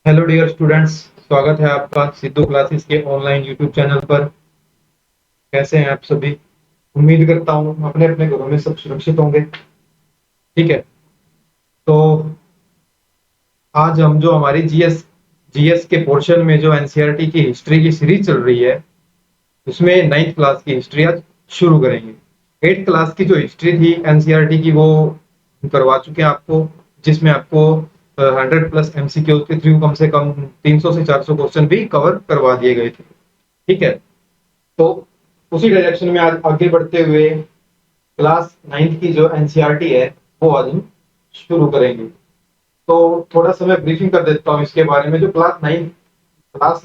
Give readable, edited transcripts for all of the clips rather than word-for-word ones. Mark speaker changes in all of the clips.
Speaker 1: Hello dear students, स्वागत है आपका सिद्धू क्लासेस के ऑनलाइन यूट्यूब चैनल पर। कैसे हैं आप सभी? उम्मीद करता हूँ अपने अपने घरों में सब सुरक्षित होंगे। ठीक है, तो आज हम जो हमारी जीएस के पोर्शन में जो एनसीईआरटी की हिस्ट्री की सीरीज चल रही है, उसमें 9th क्लास की हिस्ट्री आज शुरू करेंगे। 8th क्लास की जो हिस्ट्री थी एनसीईआरटी की वो करवा चुके हैं आपको, जिसमें आपको 100+ एमसीक्यू के थ्रू कम से कम 300 से 400 क्वेश्चन भी कवर करवा दिए गए थे। ठीक है, तो उसी डायरेक्शन में आज आगे बढ़ते हुए क्लास 9th की जो एनसीईआरटी है वो आज हम शुरू करेंगे। तो थोड़ा सा मैं ब्रीफिंग कर देता हूँ इसके बारे में। जो क्लास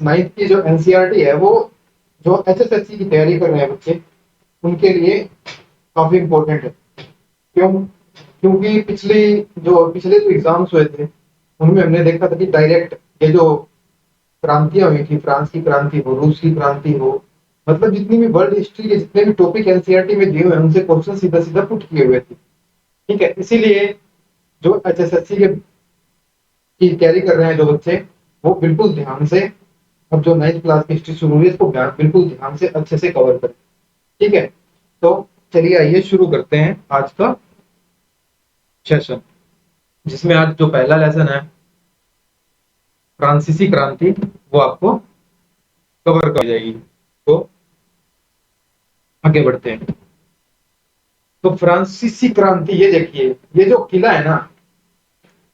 Speaker 1: 9th की जो एनसीईआरटी है वो जो एचएसएससी की तैयारी कर रहे हैं बच्चे, उनके लिए काफी इंपॉर्टेंट है। क्यों? क्योंकि पिछले जो एग्जाम्स हुए थे उनमें हमने देखा था कि डायरेक्ट ये जो क्रांतियां हुई थी, फ्रांस की क्रांति हो, रूस की क्रांति हो, मतलब जितनी भी वर्ल्ड हिस्ट्री के जितने भी टॉपिक एनसीईआरटी में दिए हुए हैं उनसे क्वेश्चन सीधा सीधा पुट किए हुए थे। ठीक है, इसीलिए जो एचएसएससी के की तैयारी कर रहे हैं जो बच्चे, वो बिल्कुल ध्यान से अब जो 9th क्लास की हिस्ट्री शुरू हुई है इसको बिल्कुल ध्यान से अच्छे से कवर करें। ठीक है, तो चलिए आइए शुरू करते हैं आज का सेशन, जिसमें आज जो पहला लेसन है फ्रांसीसी क्रांति, वो आपको कवर कर जाएगी। तो आगे बढ़ते हैं। तो फ्रांसीसी क्रांति, ये देखिए, ये जो किला है ना,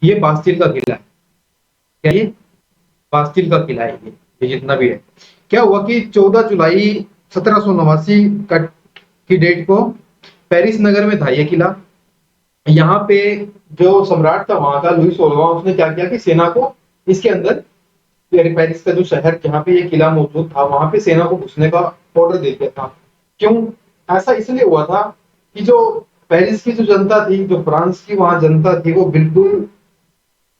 Speaker 1: ये बास्टिल का किला है। क्या ये बास्टिल का किला है? ये जितना भी है। क्या हुआ कि 14 जुलाई 1789 का की डेट को पेरिस नगर में था ये किला। यहाँ पे जो सम्राट था वहां का लुई 16वां, उसने क्या किया कि सेना को इसके अंदर, पेरिस का जो शहर जहाँ पे ये किला मौजूद था वहां पे सेना को घुसने का ऑर्डर दे दिया था। क्यों ऐसा इसलिए हुआ था कि जो पेरिस की जो जनता थी, जो फ्रांस की वहां जनता थी, वो बिल्कुल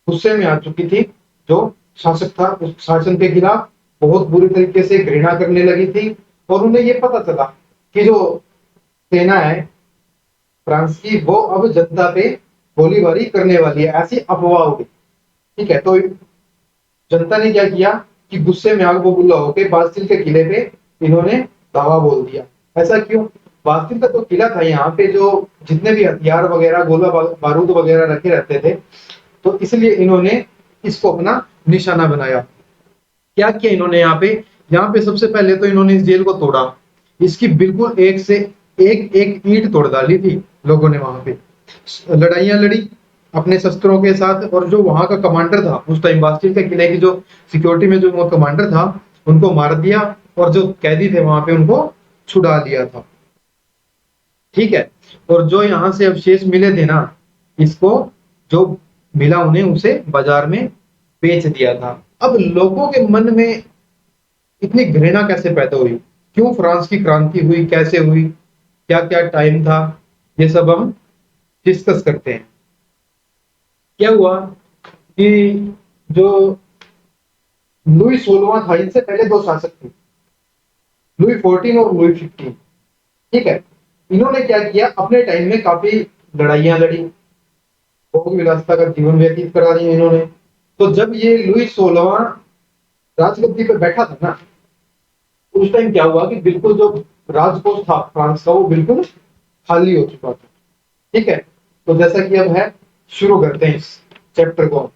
Speaker 1: गुस्से में आ चुकी थी। जो शासक था उस शासन के खिलाफ बहुत बुरी तरीके से घृणा करने लगी थी। और उन्हें ये पता चला कि जो सेना है फ्रांस की, वो अब जनता पे गोलीबारी करने वाली है, ऐसी अफवाह उड़ी। ठीक है, तो जनता ने क्या किया कि गुस्से में आग बबूला होकर बास्टिल के किले पे इन्होंने धावा बोल दिया। ऐसा क्यों? बास्टिल का तो किला था, यहाँ पे जो जितने भी हथियार वगैरह, गोला बारूद वगैरह रखे रहते थे, तो इसलिए इन्होंने इसको अपना निशाना बनाया। क्या किया इन्होंने यहाँ पे सबसे पहले तो इन्होंने इस जेल को तोड़ा। इसकी बिल्कुल एक से एक एक ईंट तोड़ डाली थी लोगों ने। वहां पे लड़ाइयां लड़ी अपने शस्त्रों के साथ। और जो वहां का कमांडर था उस टाइम, बास्टिल के किले की जो सिक्योरिटी में जो वो कमांडर था, उनको मार दिया। और जो कैदी थे वहां पे उनको छुड़ा लिया था। ठीक है, और जो यहाँ से अवशेष मिले थे ना, इसको जो मिला उन्हें उसे बाजार में बेच दिया था। अब लोगों के मन में इतनी घृणा कैसे पैदा हुई? क्यों फ्रांस की क्रांति हुई? कैसे हुई? क्या क्या टाइम था? ये सब हम डिस्कस करते हैं। क्या हुआ कि जो लुई 16वां था, इनसे पहले दो शासक थे, लुई 14 और लुई 15। ठीक है, इन्होंने क्या किया, अपने टाइम में काफी लड़ाइयां लड़ी, भोग विलासिता का जीवन व्यतीत करा दिया इन्होंने। तो जब ये लुई 16वां राजगद्दी पे बैठा था ना, उस टाइम क्या हुआ कि बिल्कुल जो राजकोष था फ्रांस का, वो बिल्कुल खाली हो चुका था। ठीक है, तो जैसा कि अब है, शुरू करते हैं इस चैप्टर को।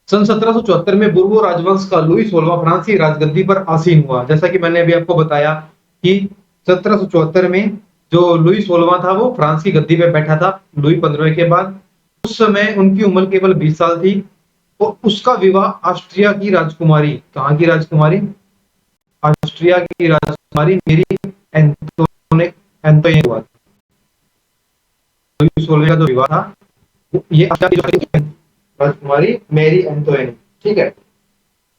Speaker 1: सन 1774 में बुर्बो राजवंश का लुई 16वां फ्रांसीसी राजगद्दी पर आसीन हुआ। जैसा कि मैंने अभी आपको बताया कि 1774 में जो लुई 16वां था वो फ्रांस की गद्दी पे बैठा था लुई 15वें के बाद। उस समय उनकी उम्र केवल 20 साल थी। और उसका विवाह ऑस्ट्रिया की राजकुमारी, कहाँ की राजकुमारी? ऑस्ट्रिया की राजकुमारी मेरी एंटोने एंटोइन हुआ। लुई 16 का जो विवाह था ये ऑस्ट्रिया की राजकुमारी मेरी एंटोइन। ठीक है,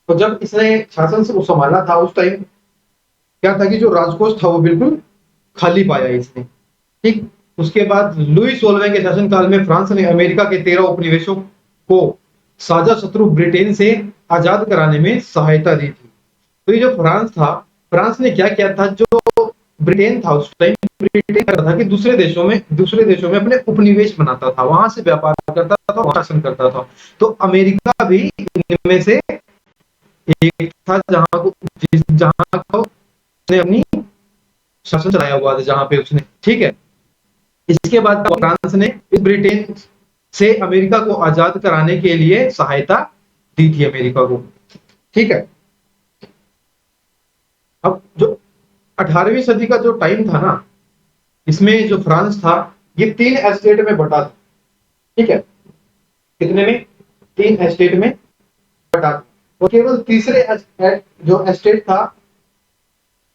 Speaker 1: तो जब इसने शासन से संभाला था उस टाइम क्या था कि जो राजकोष था वो बिल्कुल खाली पाया इसने। ठीक, उसके बाद लुई 16वें के शासनकाल में फ्रांस ने अमेरिका के 13 उपनिवेशों को साझा शत्रु ब्रिटेन से आजाद कराने में सहायता दी थी। तो ये जो फ्रांस था, फ्रांस ने क्या किया था, जो ब्रिटेन था उस टाइम, ब्रिटेन करता था कि दूसरे देशों में अपने उपनिवेश बनाता था, वहां से व्यापार करता था, वहां शासन करता था। तो अमेरिका भी इनमें से एक था जहां को उसने अपनी शासन चलाया हुआ था, जहां पे उसने, ठीक है। इसके बाद फ्रांस ने इस ब्रिटेन से अमेरिका को आजाद कराने के लिए सहायता दी थी अमेरिका को, ठीक है। अब जो 18वीं सदी का जो टाइम था ना, इसमें जो फ्रांस था ये 3 एस्टेट में बटा था, ठीक है। कितने में? 3 एस्टेट में बटा था। और केवल तीसरे जो एस्टेट था,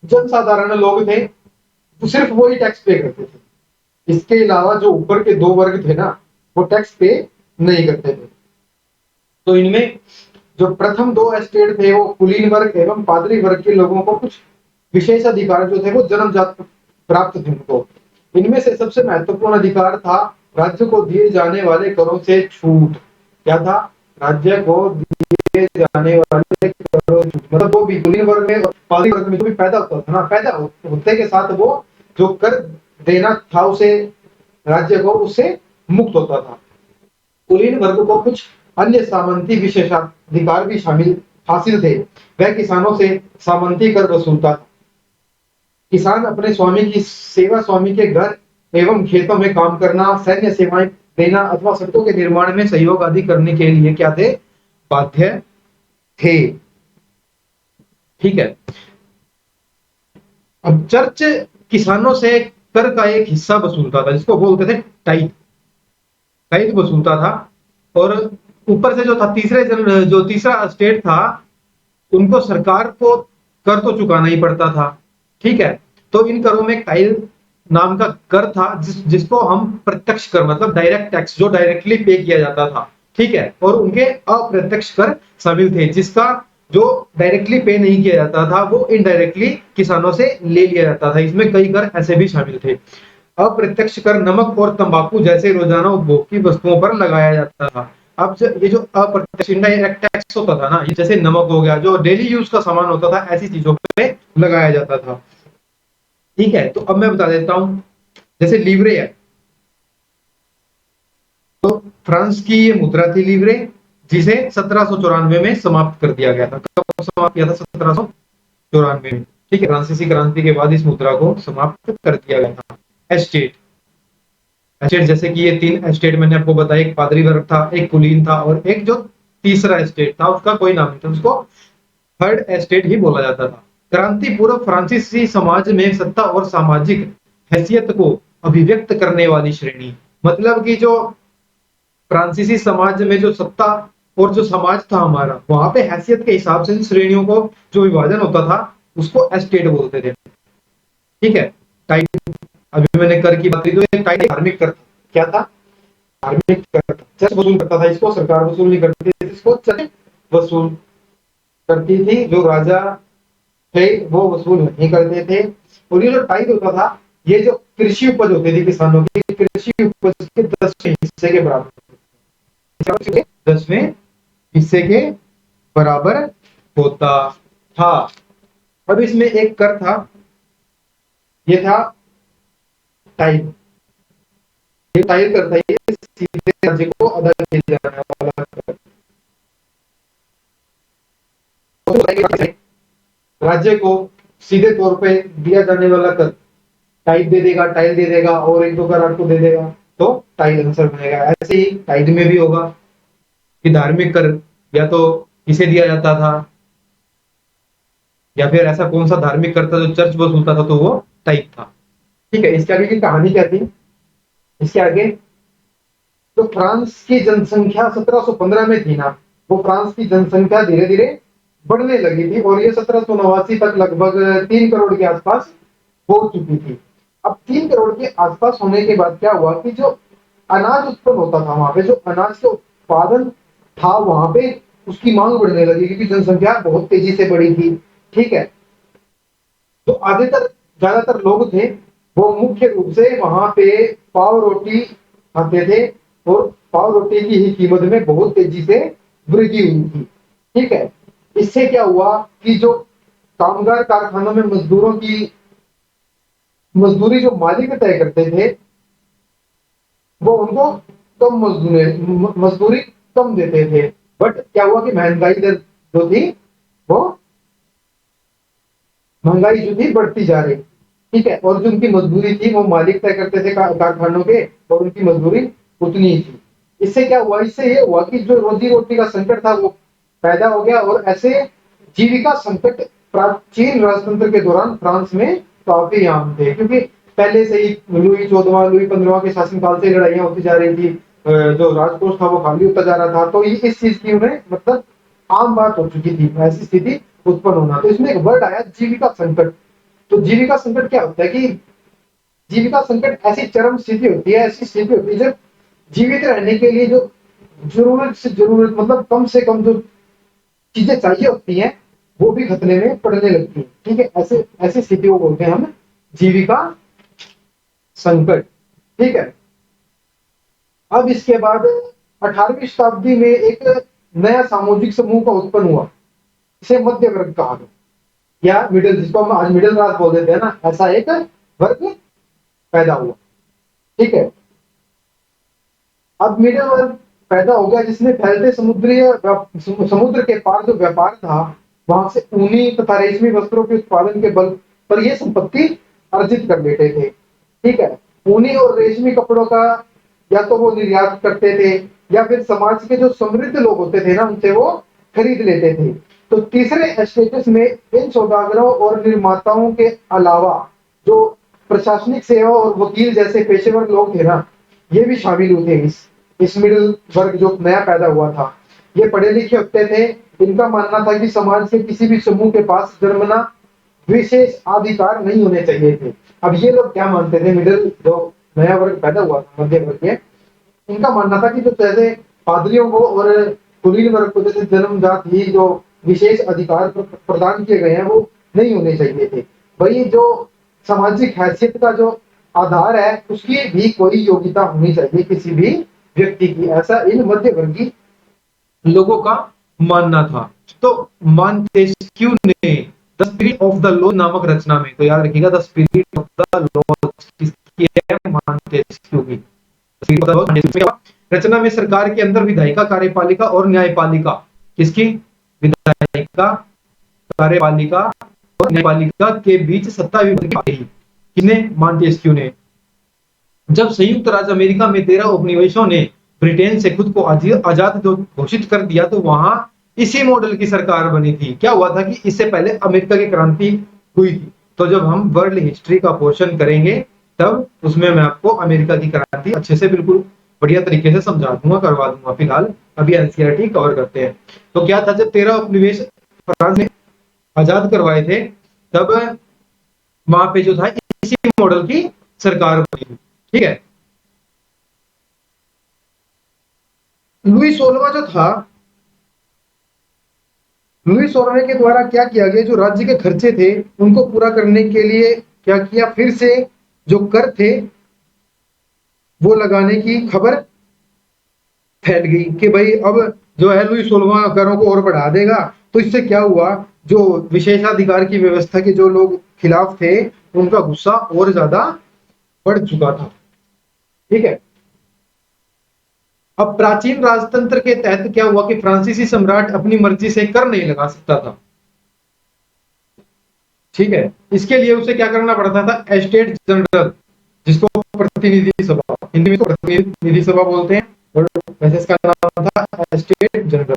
Speaker 1: जनसाधारण लोग थे, तो सिर्फ वो ही टैक्स पे करते थे। इसके अलावा जो ऊपर के 2 वर्ग थे ना, वो टैक्स पे नहीं करते थे। तो इनमें जो प्रथम 2 एस्टेट थे वो कुलीन वर्ग एवं पादरी वर्ग के लोगों को कुछ विशेष अधिकार जो थे वो जन्मजात प्राप्त थे उनको। इनमें से सबसे महत्वपूर्ण अधिकार था राज्य को दिए जाने वाले करों से छूट। क्या था? राज्य को दिए जाने वाले करों से छूट। मतलब वो भी कुलीन वर्ग में और पादरी वर्ग में जो भी पैदा होता था ना, पैदा होते के साथ वो जो कर देना था उसे राज्य को, उससे मुक्त होता था। कुलीन वर्ग को कुछ अन्य सामंती विशेषाधिकार भी शामिल हासिल थे। वह किसानों से सामंती कर वसूलता था। किसान अपने स्वामी की सेवा, स्वामी के घर एवं खेतों में काम करना, सैन्य सेवाएं देना अथवा सड़कों के निर्माण में सहयोग आदि करने के लिए क्या थे? बाध्य थे, ठीक है। अब चर्च किसानों से कर का एक हिस्सा वसूलता था, जिसको बोलते थे टाइट, टाइट वसूलता था। और ऊपर से जो था जो तीसरा स्टेट था, उनको सरकार को कर तो चुकाना ही पड़ता था, ठीक है। तो इन करों में टाइल नाम का कर था, जिसको हम प्रत्यक्ष कर, मतलब डायरेक्ट टैक्स, जो डायरेक्टली पे किया जाता था, ठीक है। और उनके अप्रत्यक्ष कर शामिल थे, जिसका जो डायरेक्टली पे नहीं किया जाता था वो इनडायरेक्टली किसानों से ले लिया जाता था। इसमें कई कर ऐसे भी शामिल थे। अप्रत्यक्ष कर नमक और तंबाकू जैसे रोजाना उपभोग की वस्तुओं पर लगाया जाता था। अब ये जो अप्रत्यक्ष इनडायरेक्ट टैक्स होता था ना, जैसे नमक हो गया, जो डेली यूज का सामान होता था, ऐसी चीजों पे लगाया जाता था, ठीक है। तो अब मैं बता देता हूं, जैसे लीवरे है, तो फ्रांस की ये मुद्रा थी लीवरे, जिसे 1794 में समाप्त कर दिया गया था। कब समाप्त किया था? 1794 में, ठीक है। फ्रांसीसी क्रांति के बाद इस मुद्रा को समाप्त कर दिया गया था। एस्टेट, एस्टेट जैसे कि ये 3 एस्टेट मैंने आपको बताया, एक पादरी वर्ग था, एक कुलीन था, और एक जो तीसरा एस्टेट था उसका कोई नाम नहीं था, उसको थर्ड एस्टेट ही बोला जाता था। क्रांति पूर्व फ्रांसीसी समाज में सत्ता और सामाजिक हैसियत को अभिव्यक्त करने वाली श्रेणी, मतलब कि जो फ्रांसीसी समाज में जो सत्ता और जो समाज था हमारा, वहां पे हैसियत के हिसाब से श्रेणियों को जो विभाजन होता था उसको एस्टेट बोलते थे, ठीक है। टाइप, अभी मैंने कर की बात की, तो एक टाइप धार्मिक कर, क्या था? धार्मिक कर, चर्च वसूल करता था, इसको सरकार वसूल नहीं करती थी, इसको चर्च वसूल करती थी। जो राजा थे वो वसूल नहीं करते थे। और ये जो टाइप होता था, ये जो कृषि उपज होती थी किसानों की, कृषि उपज के 10वें हिस्से के बराबर, 10वें हिस्से के बराबर होता था। अब इसमें एक कर था, ये था टाइप। ये टाइप करता है, ये सीधे राज्य को अदा किया जाने वाला कर। राज्य को सीधे तौर पे दिया जाने वाला कर टाइप दे देगा, टाइल दे देगा, और 1-2 कर आपको दे देगा, तो टाइल आंसर बनेगा। ऐसे ही टाइड में भी होगा कि धार्मिक कर या तो किसे दिया जाता था, या फिर ऐसा कौन सा धार्मिक कर था जो चर्च वसूलता था, तो वो टाइप था, ठीक है। इसके आगे की कहानी क्या थी? इसके आगे तो फ्रांस की जनसंख्या 1715 में थी ना, वो फ्रांस की जनसंख्या धीरे धीरे बढ़ने लगी थी, और ये 1789 तक लगभग 3 करोड़ के आसपास हो चुकी थी। अब 3 करोड़ के आसपास होने के बाद क्या हुआ कि जो अनाज उत्पन्न होता था वहां पे, जो अनाज के उत्पादन था वहां पे, उसकी मांग बढ़ने लगी, क्योंकि जनसंख्या बहुत तेजी से बढ़ी थी, ठीक है। तो आधेतर ज्यादातर लोग थे वो मुख्य रूप से वहां पे पाव रोटी खाते थे, और पाव रोटी की ही कीमत में बहुत तेजी से वृद्धि हुई थी, ठीक है। इससे क्या हुआ कि जो कामगार कारखानों में मजदूरों की मजदूरी जो मालिक तय करते थे वो उनको कम मजदूरी कम देते थे। बट क्या हुआ कि महंगाई दर जो थी वो महंगाई जो थी बढ़ती जा रही, ठीक है, और जो उनकी मजदूरी थी वो मालिक तय करते थे कारखानों के, और उनकी मजदूरी उतनी ही थी। इससे क्या हुआ, इससे ये हुआ कि जो रोजी रोटी का संकट था वो पैदा हो गया, और ऐसे जीविका संकट प्राचीन राजतंत्र के दौरान फ्रांस में काफी आम थे, क्योंकि पहले से ही लुई 14वां लुई 15वां के शासनकाल से लड़ाइयां होती जा रही थी, जो राजकोष था वो खाली होता जा रहा था, तो ये इस चीज की उन्हें मतलब आम बात हो चुकी थी ऐसी स्थिति उत्पन्न होना। तो इसमें एक वर्ड आया जीविका संकट। तो जीविका संकट क्या होता है कि जीविका संकट ऐसी चरम स्थिति होती है, ऐसी स्थिति होती है जब जीवित रहने के लिए जो जरूरत से जरूरत मतलब कम से कम जो चीजें चाहिए होती हैं वो भी खतरे में पड़ने लगती है, ठीक है, ऐसे ऐसी स्थिति को बोलते हैं हम जीविका संकट, ठीक है। अब इसके बाद 18वीं शताब्दी में एक नया सामाजिक समूह का उत्पन्न हुआ, इसे मध्य वर्ग कहा गया, या मिडिल, जिसको हम आज मिडिल क्लास बोल देते हैं ना, ऐसा एक वर्ग पैदा हुआ, ठीक है। अब मिडिल वर्ग पैदा हो गया जिसने फैलते समुद्र के पार जो व्यापार था वहां से ऊनी तथा रेशमी वस्त्रों के उत्पादन के बल पर यह संपत्ति अर्जित कर लेते थे, ठीक है। ऊनी और रेशमी कपड़ों का या तो वो निर्यात करते थे या फिर समाज के जो समृद्ध लोग होते थे ना उनसे वो खरीद लेते थे। तो तीसरे स्टेटस में इन सौदागरों और निर्माताओं के अलावा जो प्रशासनिक सेवा और वकील जैसे पेशेवर लोग थे ना, ये भी शामिल हुए थे इस मिडिल वर्ग जो नया पैदा हुआ था। ये पढ़े लिखे होते थे, इनका मानना था कि समाज के किसी भी समूह के पास जन्मना विशेष अधिकार नहीं होने चाहिए थे। अब ये लोग क्या मानते थे, मिडिल जो नया वर्ग पैदा हुआ था मध्य वर्ग के, इनका मानना था कि जो जैसे पादरियों को और कुलीन वर्ग को जैसे जन्मजात ही जो विशेष अधिकार प्रदान किए गए हैं वो नहीं होने चाहिए थे। वही जो सामाजिक हैसियत का जो आधार है उसकी भी कोई योग्यता होनी चाहिए किसी भी व्यक्ति की, ऐसा इन मध्य वर्गीय लोगों का मानना था। तो मॉन्टेस्क्यू ने the spirit of the law नामक रचना में, तो याद रखिएगा the spirit of the law किसकी है, मॉन्टेस्क्यू की। रचना में सरकार के अंदर विधायिका, कार्यपालिका और न्यायपालिका, किसकी, विधायिका, कार्यपालिका और न्यायपालिका के बीच सत्ता विभाजन की, किसने, मॉन्टेस्क्यू ने। जब संयुक्त राज्य अमेरिका में 13 उपनिवेशों ने ब्रिटेन से खुद को आजाद घोषित कर दिया तो वहां इसी मॉडल की सरकार बनी थी। क्या हुआ था कि इससे पहले अमेरिका की क्रांति हुई थी, तो जब हम वर्ल्ड हिस्ट्री का पोर्शन करेंगे तब उसमें मैं आपको अमेरिका की क्रांति अच्छे से बिल्कुल बढ़िया तरीके से समझा दूंगा, करवा दूंगा। फिलहाल अभी एनसीईआरटी कवर करते हैं। तो क्या था, जब 13 उपनिवेश फ्रांस ने आजाद करवाए थे तब वहां पे जो था इसी मॉडल की सरकार बनी, ठीक है। लुई 16वां जो था, लुई 16वें के द्वारा क्या किया गया, जो राज्य के खर्चे थे उनको पूरा करने के लिए क्या किया, फिर से जो कर थे वो लगाने की खबर फैल गई कि भाई अब जो है लुई 16वां करों को और बढ़ा देगा। तो इससे क्या हुआ, जो विशेषाधिकार की व्यवस्था के जो लोग खिलाफ थे उनका गुस्सा और ज्यादा बढ़ चुका था, ठीक है। अब प्राचीन राजतंत्र के तहत क्या हुआ कि फ्रांसीसी सम्राट अपनी मर्जी से कर नहीं लगा सकता था, ठीक है। इसके लिए उसे क्या करना पड़ता था, एस्टेट जनरल, जिसको प्रतिनिधि सभा, हिंदी में प्रतिनिधि सभा बोलते हैं, और वैसे इसका नाम था एस्टेट जनरल,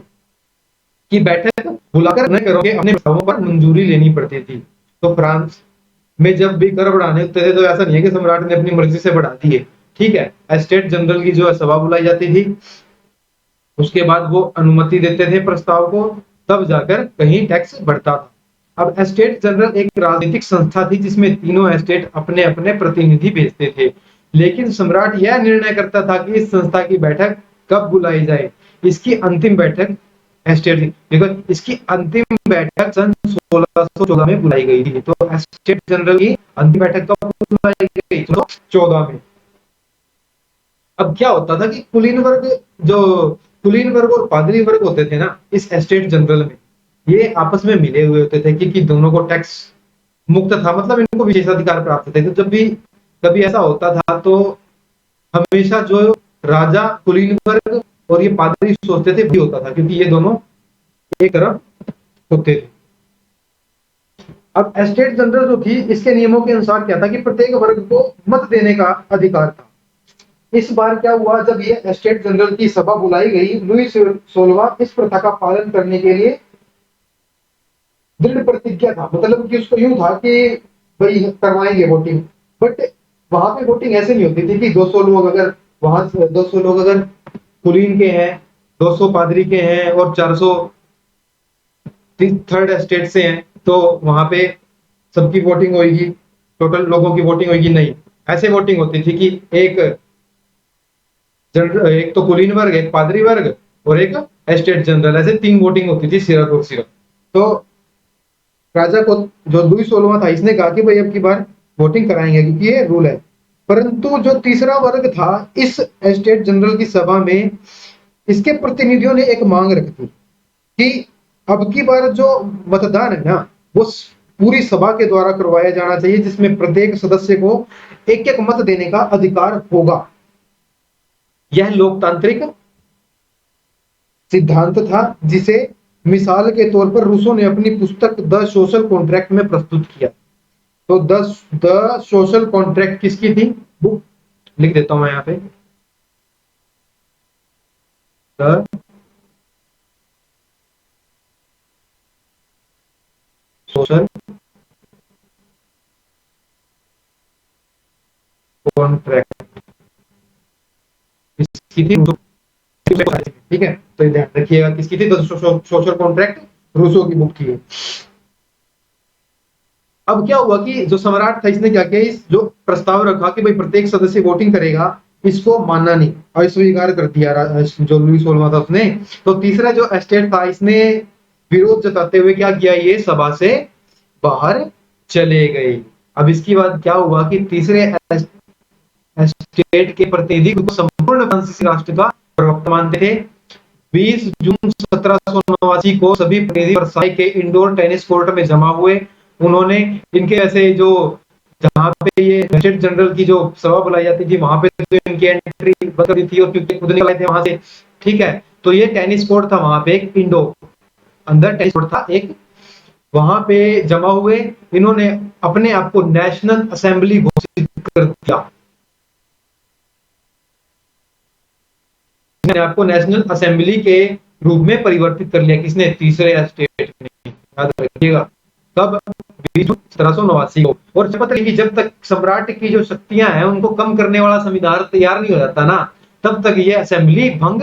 Speaker 1: की बैठक बुलाकर नए करों के अपने प्रस्तावों पर मंजूरी लेनी पड़ती थी। तो फ्रांस में जब भी कर बढ़ाने होते थे तो ऐसा नहीं है कि सम्राट ने अपनी मर्जी से बढ़ा दिए, ठीक है। एस्टेट जनरल की जो है सभा बुलाई जाती थी, उसके बाद वो अनुमति देते थे प्रस्ताव को, तब जाकर कहीं टैक्स बढ़ता था। अब एस्टेट जनरल एक राजनीतिक संस्था थी जिसमें तीनों एस्टेट अपने अपने प्रतिनिधि भेजते थे, लेकिन सम्राट यह निर्णय करता था कि इस संस्था की बैठक कब बुलाई जाए। इसकी अंतिम बैठक एस्टेट, देखो इसकी अंतिम बैठक सन 1614 में बुलाई गई थी। तो एस्टेट जनरल की अंतिम बैठक कब बुलाई गई, 1614 में। अब क्या होता था कि कुलीन वर्ग और पादरी वर्ग होते थे ना इस एस्टेट जनरल में, ये आपस में मिले हुए होते थे कि दोनों को टैक्स मुक्त था, मतलब इनको विशेषाधिकार प्राप्त थे। तो जब भी कभी ऐसा होता था तो हमेशा जो राजा, कुलीन वर्ग और ये पादरी सोचते थे भी होता था, क्योंकि ये दोनों एक तरफ होते थे। अब एस्टेट जनरल जो थी, इसके नियमों के अनुसार क्या था कि प्रत्येक वर्ग को मत देने का अधिकार था। इस बार क्या हुआ, जब ये एस्टेट जनरल की सभा बुलाई गई, लुई 16वां इस प्रथा का पालन करने के लिए दृढ़ प्रतिज्ञा था। मतलब कि उसको यूं था कि भाई करवाएंगे वोटिंग। बट वहां पे वोटिंग ऐसे नहीं होती थी कि 200 लोग अगर वहां से 200 लोग अगर कुलीन के हैं, 200 पादरी के हैं और 400 थर्ड एस्टेट से हैं, तो वहां पे सबकी वोटिंग होगी, टोटल लोगों की वोटिंग होगी। नहीं, ऐसे वोटिंग होती थी कि एक तो कुलीन वर्ग, एक पादरी वर्ग और एक एस्टेट जनरल, ऐसे 3 वोटिंग होती थी सिर्फ और सिर्फ। तो राजा को जो लुई 16वां था, इसने कहा कि भाई अब की बार वोटिंग कराएंगे क्योंकि ये रूल है। परंतु जो तीसरा वर्ग था, इस एस्टेट जनरल की सभा में इसके प्रतिनिधियों ने एक मांग रखी थी कि अब की बार जो मतदान है ना, वो पूरी सभा के द्वारा करवाया जाना चाहिए, जिसमें प्रत्येक सदस्य को एक एक मत देने का अधिकार होगा। यह लोकतांत्रिक सिद्धांत था, जिसे मिसाल के तौर पर रूसो ने अपनी पुस्तक द सोशल कॉन्ट्रैक्ट में प्रस्तुत किया। तो द सोशल कॉन्ट्रैक्ट किसकी थी? बुक लिख देता हूं मैं यहाँ पे, द सोशल कॉन्ट्रैक्ट किसकी थी? ठीक है, तो ध्यान रखिएगा किसकी थी। तो सोशल कॉन्ट्रैक्ट रूसो की बुक थी। अब क्या हुआ कि जो सम्राट था, इसने क्या किया, इस जो प्रस्ताव रखा कि भाई प्रत्येक सदस्य वोटिंग करेगा, इसको मानना नहीं, अस्वीकार कर दिया जो लुई 16वां था उसने। तो तीसरा जो एस्टेट था, इसने विरोध जताते हुए क्या किया, ये सभा से बाहर चले गए। अब इसके बाद क्या हुआ कि तीसरे एस्टेट के प्रतिनिधि को संपूर्ण फ्रांसीसी राष्ट्र का प्रवक्ता मानते थे। 20 जून 1789 को सभी प्रतिनिधि वर्साई के इंडोर टेनिस कोर्ट में जमा हुए। उन्होंने इनके ऐसे जो जहां पे ये एस्टेट जनरल की जो सभा बुलाई जाती थी, वहां पे तो इनकी एंट्री बंद कर दी थी, और क्योंकि खुद निकले थे वहां से, ठीक है। तो ये टेनिस कोर्ट था वहां पे, एक इंडोर अंदर टेनिस कोर्ट था एक, वहां पे जमा हुए। इन्होंने अपने आप को नेशनल असेंबली घोषित कर दिया। आपको नेशनल असेंबली के रूप में परिवर्तित कर लिया। किसने? तीसरे एस्टेट ने। याद रखिएगा, कब? 1789 को। और शपथ ली कि जब तक सम्राट की जो शक्तियां हैं उनको कम करने वाला संविधान तैयार नहीं हो जाता ना, तब तक ये असेंबली भंग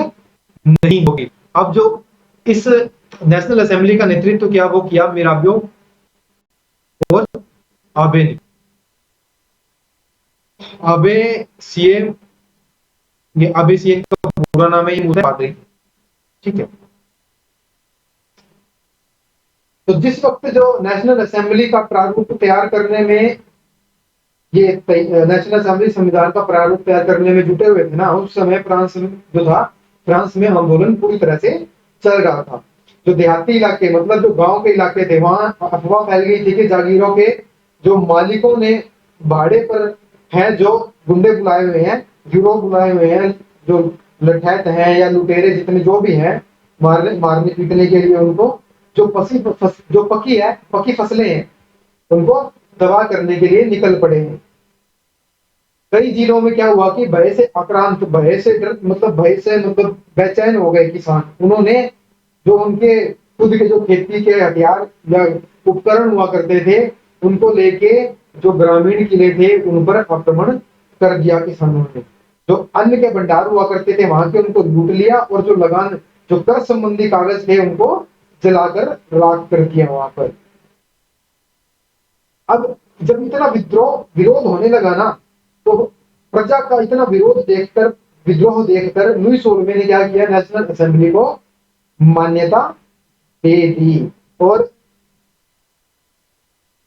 Speaker 1: नहीं होगी। अब जो इस नेशनल असेंबली का नेतृत्व किया, वो किया मिराबियो और आबे ने। आबे सीएम, ये आबे सीएम का पूरा नाम है, ये पादरी, ठीक है। तो जिस वक्त जो नेशनल असेंबली का प्रारूप तैयार करने में, ये नेशनल असेंबली संविधान का प्रारूप तैयार करने में जुटे हुए थे ना, उस समय फ्रांस जो था, फ्रांस में आंदोलन पूरी तरह से चल रहा था। जो देहाती इलाके, मतलब जो गांव के इलाके थे, वहां अफवाह फैल गई थी कि जागीरों के जो मालिकों ने भाड़े पर हैं, जो गुंडे बुलाए हुए हैं, गिरोह बुलाए हुए हैं, जो लठैत हैं या लुटेरे जितने जो भी हैं, मारने मारने पीटने के लिए उनको, जो जो पकी फसलें हैं, उनको तबाह करने के लिए निकल पड़े हैं। कई जिलों में क्या हुआ कि भय से आक्रांत, भय से डर, मतलब भय से मतलब बेचैन हो गए किसान। उन्होंने जो उनके खुद के जो खेती के हथियार या उपकरण हुआ करते थे, उनको लेके जो ग्रामीण किले थे उन पर आक्रमण कर दिया किसानों ने। जो अन्न के भंडार हुआ करते थे वहां के, उनको लूट लिया, और जो लगान, जो कर संबंधी कागज थे, उनको जलाकर राख कर दिया वहां पर। अब जब इतना विरोध होने लगा ना, तो प्रजा का इतना विद्रोह देखकर लुई 16वें ने क्या किया, नेशनल असेंबली को मान्यता दे दी। और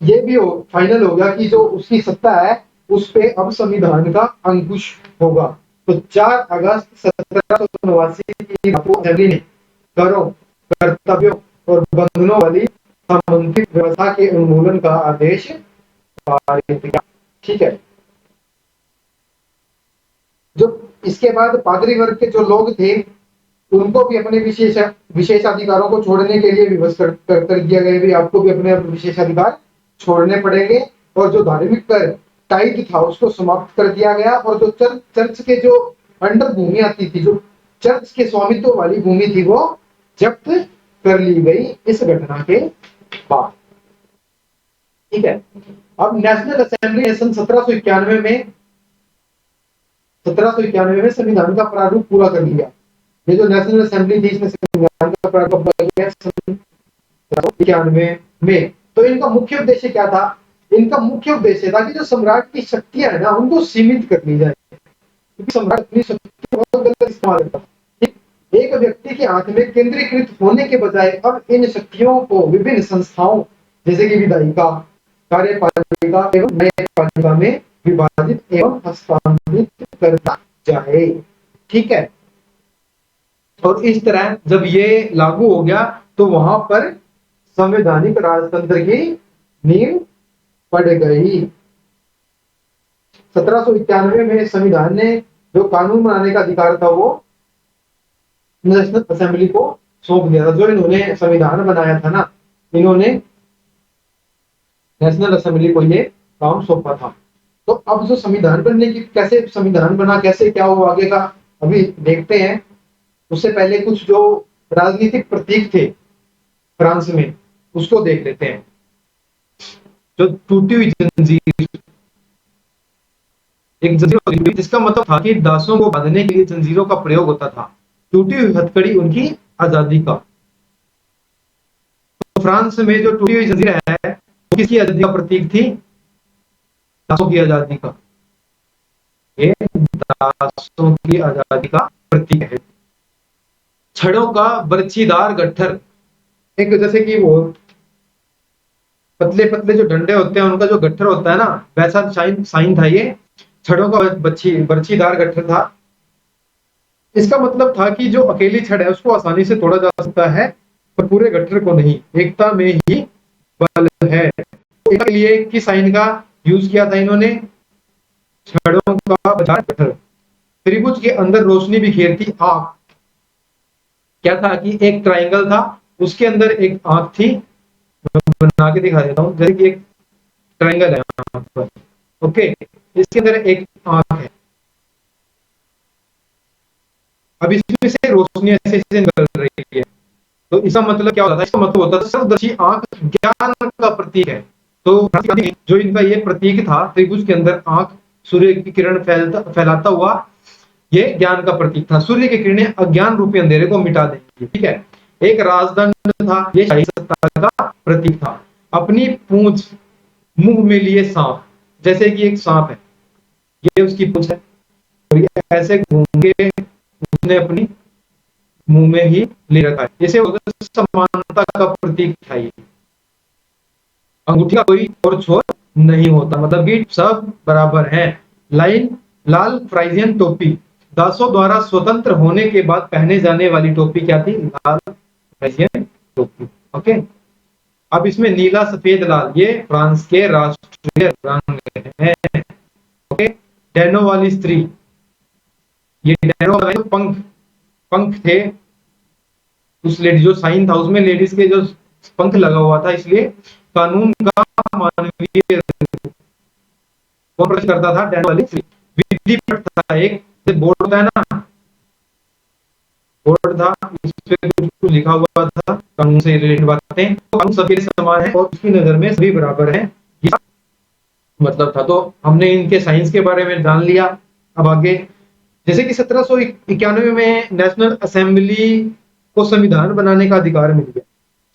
Speaker 1: ये भी फाइनल हो गया कि जो उसकी सत्ता है, उस पे अब संविधान का अंकुश होगा। तो 4 अगस्त 1789 की असेंबली ने करों, कर्तव्यों और बंधनों वाली सामंती व्यवस्था के उन्मूलन का आदेश पारित किया। ठीक है, जो इसके बाद पादरी वर्ग के जो लोग थे उनको भी अपने विशेषाधिकारों को छोड़ने के लिए विवश कर दिया गया भी आपको भी अपने विशेषाधिकार छोड़ने पड़ेंगे। और जो धार्मिक कर टाइट था उसको समाप्त कर दिया गया। और जो चर्च के जो अंडर भूमि आती थी, जो चर्च के स्वामित्व वाली भूमि थी, वो जब्त कर ली गई इस घटना के बाद। ठीक है, अब नेशनल असेंबली ने सन 1791 में संविधान का प्रारूप पूरा कर लिया। ये जो नेशनल असेंबली थी इसने संविधान का प्रारूप किया सन 1791 में। तो इनका मुख्य उद्देश्य क्या था? इनका मुख्य उद्देश्य था कि जो सम्राट की शक्तियां है ना उनको सीमित कर ली जाए, क्योंकि सम्राट अपनी शक्ति बहुत गलत इस्तेमाल करता है। एक व्यक्ति के हाथ में केंद्रीकृत होने के बजाय अब इन शक्तियों को विभिन्न संस्थाओं जैसे कि विधायिका, कार्यपालिका एवं न्यायपालिका में विभाजित एवं हस्तांतरित करना जाए। ठीक है, और इस तरह जब ये लागू हो गया तो वहां पर संवैधानिक राजतंत्र की नींव पड़ गई। 1791 में संविधान ने जो कानून बनाने का अधिकार था वो नेशनल असेंबली को सौंप दिया था। जो इन्होंने संविधान बनाया था ना, इन्होंने नेशनल असेंबली को ये काम सौंपा था। तो अब जो संविधान बनने की, कैसे संविधान बना, कैसे क्या हुआ आगे का अभी देखते हैं। उससे पहले कुछ जो राजनीतिक प्रतीक थे फ्रांस में उसको देख लेते हैं। जो टूटी हुई जंजीर, एक जंजीर जिसका मतलब था कि दासों को बांधने के लिए जंजीरों का प्रयोग होता था। टूटी हुई हथकड़ी उनकी आजादी का। तो फ्रांस में जो टूटी हुई जंजीर है वो किसकी आजादी का प्रतीक थी? दासों की आजादी का। ये दासों की आजादी का प्रतीक है। छड़ों का बर्छीदार गट्ठर, एक जैसे कि वो पतले पतले जो डंडे होते हैं उनका जो गट्ठर होता है ना, वैसा साइन था ये। छड़ों का बर्छीदार गट्ठर था। इसका मतलब था कि जो अकेली छड़ है उसको आसानी से तोड़ा जा सकता है पर पूरे गट्ठर को नहीं। एकता में ही बल है। एकता के लिए किस साइन का यूज किया था इन्होंने? छड़ों का गट्ठर। त्रिभुज के अंदर रोशनी बिखेरती आंख, क्या था कि एक ट्रायंगल था, उसके अंदर एक आंख थी। बना के दिखा देता हूं, जैसे कि एक ट्रायंगल है यहाँ पर, ओके, इसके अंदर एक आंख है। अब इसमें से रोशनी ऐसे निकल रही है, तो इसका मतलब क्या होता था? इसका मतलब होता था सर्वदर्शी आंख ज्ञान का प्रतीक है। तो जो इनका ये प्रतीक था, त्रिभुज के अंदर आंख सूर्य की किरण फैलाता हुआ, ये ज्ञान का प्रतीक था। सूर्य की किरणें अज्ञान रूपी अंधेरे को मिटा देंगी। ठीक है, एक राजदंड था, ये शाही सत्ता का प्रतीक था। अपनी पूंछ मुंह में लिए सांप, जैसे कि एक सांप है, ये उसकी पूंछ है और ये ऐसे घूम के उसने अपनी मुंह में ही ले रखा है। जैसे समानता का प्रतीक था ये। अंगूठी का कोई और छोर नहीं होता, मतलब कि सब बराबर हैं। लाल फ्राइजियन टोपी, दासों द्वारा स्वतंत्र होने के बाद पहने जाने वाली टोपी क्या थी? लाल फ्राइजियन टोपी। ओके, अब इसमें नीला सफेद लाल, ये फ्रांस के राष्ट्रीय रंग हैं। ओके, डैनो वाली स्त्री, ये डैनो वाले पंख थे उस लेडी, जो साइन था उसमें लेडीज के जो पंख लगा हुआ था, इसलिए कानून का मानवीय वो प्रश्न करता था डैनो वाली स्त्री। विधि पट था, एक बोर्ड होता है ना, बोर्ड था, इस पे कुछ लिखा हुआ था कानून से रिलेटेड बातें। तो कानून सबके लिए समान है और उसकी नजर में सभी बराबर हैं, मतलब था। तो हमने इनके साइंस के बारे में जान लिया। अब आगे, जैसे कि 1791 में नेशनल असेंबली को संविधान बनाने का अधिकार मिल गया।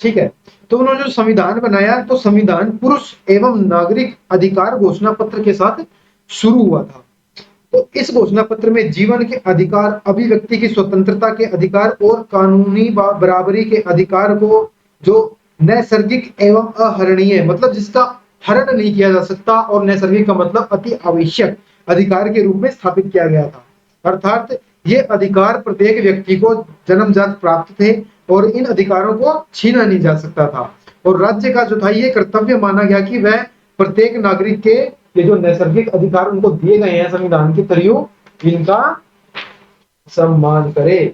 Speaker 1: ठीक है, तो उन्होंने जो संविधान बनाया, तो संविधान पुरुष एवं नागरिक अधिकार घोषणा पत्र के साथ शुरू हुआ था। तो इस घोषणा पत्र में जीवन के अधिकार, अभिव्यक्ति की स्वतंत्रता के अधिकार और कानूनी बराबरी के अधिकार को, जो नैसर्गिक एवं अहरणीय, मतलब जिसका हरण नहीं किया जा सकता, और नैसर्गिक का मतलब अति आवश्यक अधिकार के रूप में स्थापित किया गया था। अर्थात ये अधिकार प्रत्येक व्यक्ति को जन्मजात प्राप्त थे और इन अधिकारों को छीना नहीं जा सकता था। और राज्य का जो था ये कर्तव्य माना गया कि वह प्रत्येक नागरिक के ये जो नैसर्गिक अधिकार उनको दिए गए हैं संविधान के थ्रू, इनका सम्मान करे,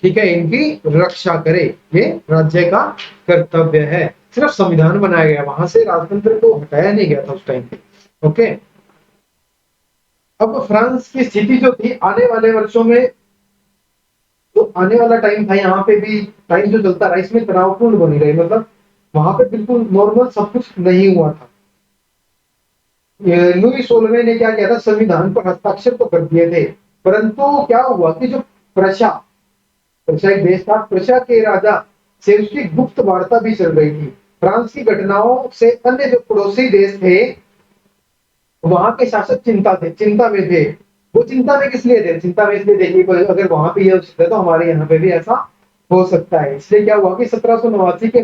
Speaker 1: ठीक है, इनकी रक्षा करे, ये राज्य का कर्तव्य है। सिर्फ संविधान बनाया गया, वहां से राजतंत्र को हटाया नहीं गया था उस टाइम पे। ओके, अब फ्रांस की स्थिति जो थी आने वाले वर्षों में, जो आने वाला टाइम था, यहाँ पे भी टाइम जो चलता रहा इसमें तनावपूर्ण बनी रही, मतलब वहां पे बिल्कुल नॉर्मल सब कुछ नहीं हुआ था। लुई 16वें ने क्या किया था, संविधान पर हस्ताक्षर तो कर दिए थे, परंतु क्या हुआ कि जो प्रशा प्रशा एक देश था, प्रशा के राजा से उसकी गुप्त वार्ता भी चल रही थी। फ्रांस की घटनाओं से अन्य जो पड़ोसी देश थे, वहां के शासक चिंता में थे। वो चिंता में किस लिए थे? चिंता में इसलिए देखिए, अगर वहां पे ये हो सकता है तो हमारे यहाँ पे भी ऐसा हो सकता है। इसलिए क्या हुआ कि 1789 के